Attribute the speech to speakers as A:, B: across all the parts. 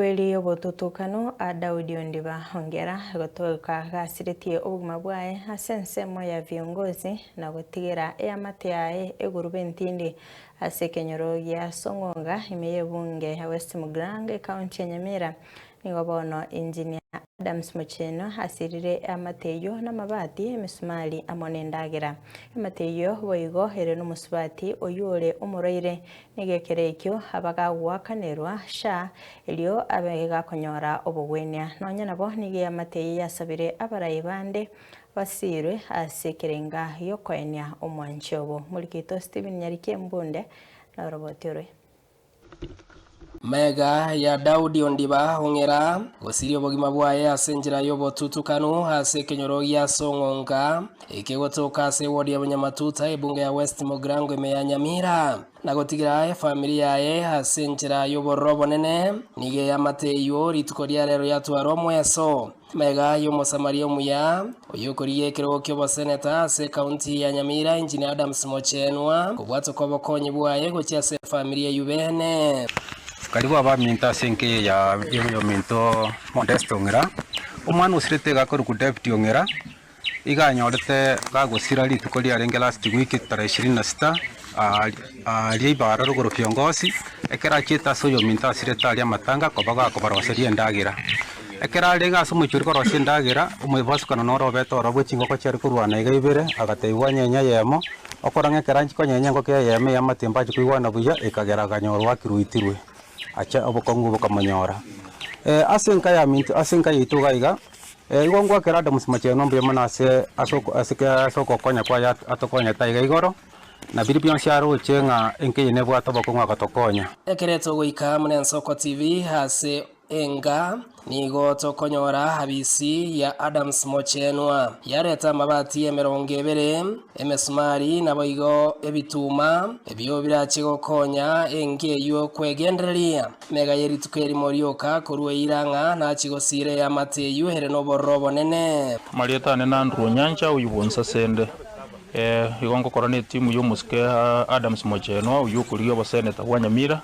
A: Omweli obotutukano Daudi Ondiba ongera gotoka gasiritie obugima bwaye ase ensemo ya viongozi na gotigera eamate yaye egurube ntindi ase kenyoro gia Song'onga imeye bunge ya West Mugrange County ya Nyamira nigo bono Engineer Adams Mocheno asirire amateyo n'amabati emisumari amone ndagera amateyo boigo ere n'umusubati oyure umuroire nigekere ekyo abagagwakanirwa sha elio abega konyora obugwenya nonya nabo nige amateyo yasabire abarayibande basirwe asekerenga yokwenya omwanchobo mulikito Steven Nyarike Mbunde na robotiore
B: Mega ya Daudi Ondiba ongera gosiri obogima bwaye asenjira yobotutukano ase kenyoro gia Song'onga ekegotoka ase wodi ya Bunyamatuta ebunge ya West Mugrange ya Nyamira na gotigira familia yaye asenjira yoborobo nene nige ya mateyo rituko ria rero yatwaro mweso Mega y'omusamaria omuya oyukoriye ekero kyo seneta ase county ya Nyamira Engineer Adams Mocheno kubwato kwa bokonyi bwaye gokia ase familia yubene
C: karibu abaminta senke ya minto Modest Ongera omwana usirete gakora ku deputy Ongera iganyorete gagusira rituko ria renge last week 26 ali bara ruguru viongozi ekera chita soyo minta sireta ali matanga kobaga kobaroseria ndagira ekera renga sumuchuri korosia ndagira umwebasukana norobeto robochingo ko cyari kurwana igaibere agateibwa nyenya yemo okoranga keranji ko nyenya ngo ke yeme ya matemba chikuiwana buya ekagera ganyorwa kiruitirwe acha obokongu bokamanyora asenka ya minto asenka yituga iga igongwa kerada musimache nombe manase asoko konya kwa atokonya taiga igoro na bilibyo sharo chenga enke yenebwa tobokonga gatokonya
B: ekereto goika Munensoko TV hase enga nigo tokonyora habisi ya Adams Mocheno yareta mabati emerongebere emesumari naboigo ebituma ebyo birachigo konya enge yo kwegendereria mega yeritukeri morioka kurwe iranga na chigosire ya mateyu here no borobo nene
D: marieta nena ndru nyanja uyubonsa sende igongo korane timu yomuske Adams Mocheno uyukuriyo boseneta wa Nyamira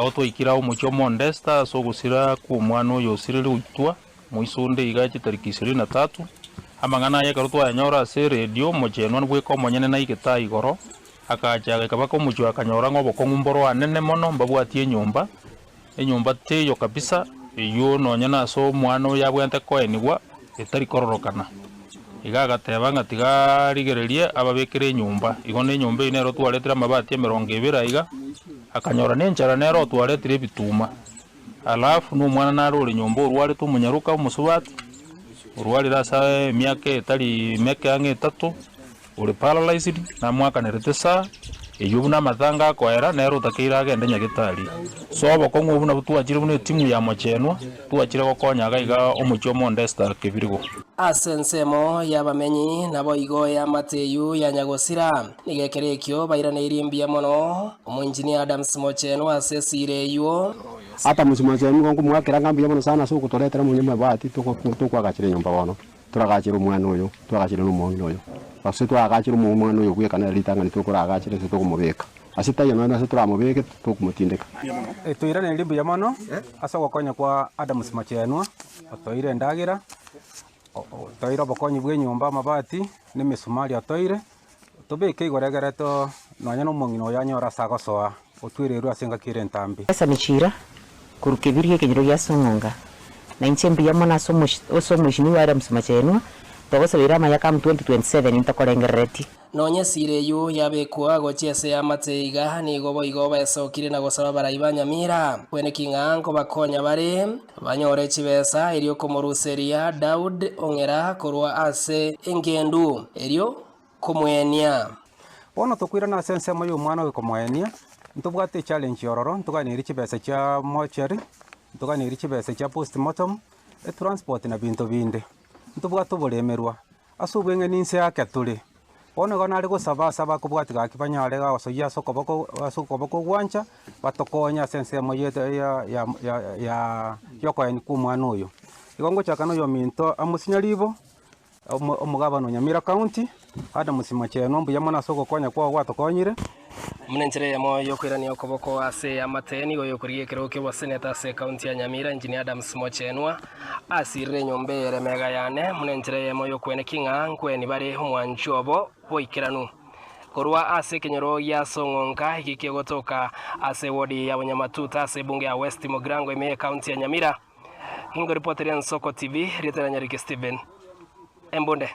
D: oto ikira umucho Modesta so gusira ku mwana yo sirire uitwa muisunde igachi tariki 23 amangana ya karutwa yanyora ase radio Mocheno nbwe ko monyene na igeta igoro akajaga kabako mucho akanyora ngobo ko ngumboro anene mono mbabwati enyumba teyo kabisa iyo nonyana so mwana yabwente ko enigwa etari kororokana igaga tebanga tigarigererie ababekere nyumba igone nyumba inero twaletera mabati emerongebera iga akanyora nenchara nero twaletire bituma alafu no mwana narore nyumba urware tumunyaruka umusubati urware rasa miaka etari meke ange 3 uri paralyzed na mwaka neretesa eyubuna matanga kwera nero takira agende nyagitari so bokongo ubuna butwachire bune timu ya Mocheno twachire gokonyaga iga omucho Modesta kibirigo
B: asensemo yabamenyi nabo igo ya mateyu ya nyagosira nigekerekyo bairana irimbia mono omunjinia Adams Mocheno asesire yo
E: ata musimache ngo kumwakira ngambia mono sana so kutoletera munyema bati tukwagachire nyumba bono turagachira umwana uyu turagachira n'umuntu uyu base twagachira umwana uyu gwekana litanga nitukuragachira se tukumubeka asitaye nana se turamubeke tukumutindeka
C: tuirane irimbia mono asoko konya kwa Adams Mocheno otoire ndagira toira bokonyi bwe nyumba mabati nemisumari atoire tobeke igoregereto nonya no mungino yanyora sagosoa otwireru asenga kire ntambi
F: esa michira kurukebirie kenyiro ya Song'onga na inchembi ya mona so mushini wa Adams Mocheno togosabira mayaka 2027 intakorengereti
B: nonye sireyo yabekwa gochese ya mateiga nigo boigo esokire na gosaba baraiba Nyamira kwene kingango bakonya bare banyore chibesa elio komoruseria Daud Ongera korwa ase engendu elio komwenia
C: bono tokwira na sense moyo mwana we komwenia ntubwate challenge yororo ntuganiri chibesa cha mochari ntuganiri chibesa cha postmortem transport na bintu binde ntubwate bulemerwa asubwenge ninse yake tuli bono gona ari gusaba kubwatiga kibanyare ga osoya sokoboko gwancha batokonya sense moyete ya yokoeni ku mwana uyu igongo chakano yo minto amusinyaribo omugabano Nyamira County Adams Mocheno mbuya mona soko konya kwa gwatokonyire
B: Mnenjere ya moyo kwirania okoboko ase amateni goyo kuriye kiroke wa seneta ase county ya Nyamira Engineer Adams Mochenwa asire nyombere mega yane mnenjere ya moyo kwene kinga nkweni bari omwanchobo boikiranu korwa ase kenyoro ya Song'onga ikike gotoka ase wodi ya Wanyamatuta ase bunge ya West Mogrango ime county ya Nyamira. Hingo reporter ya Nsoko TV Rita Nyariki Steven Embonde.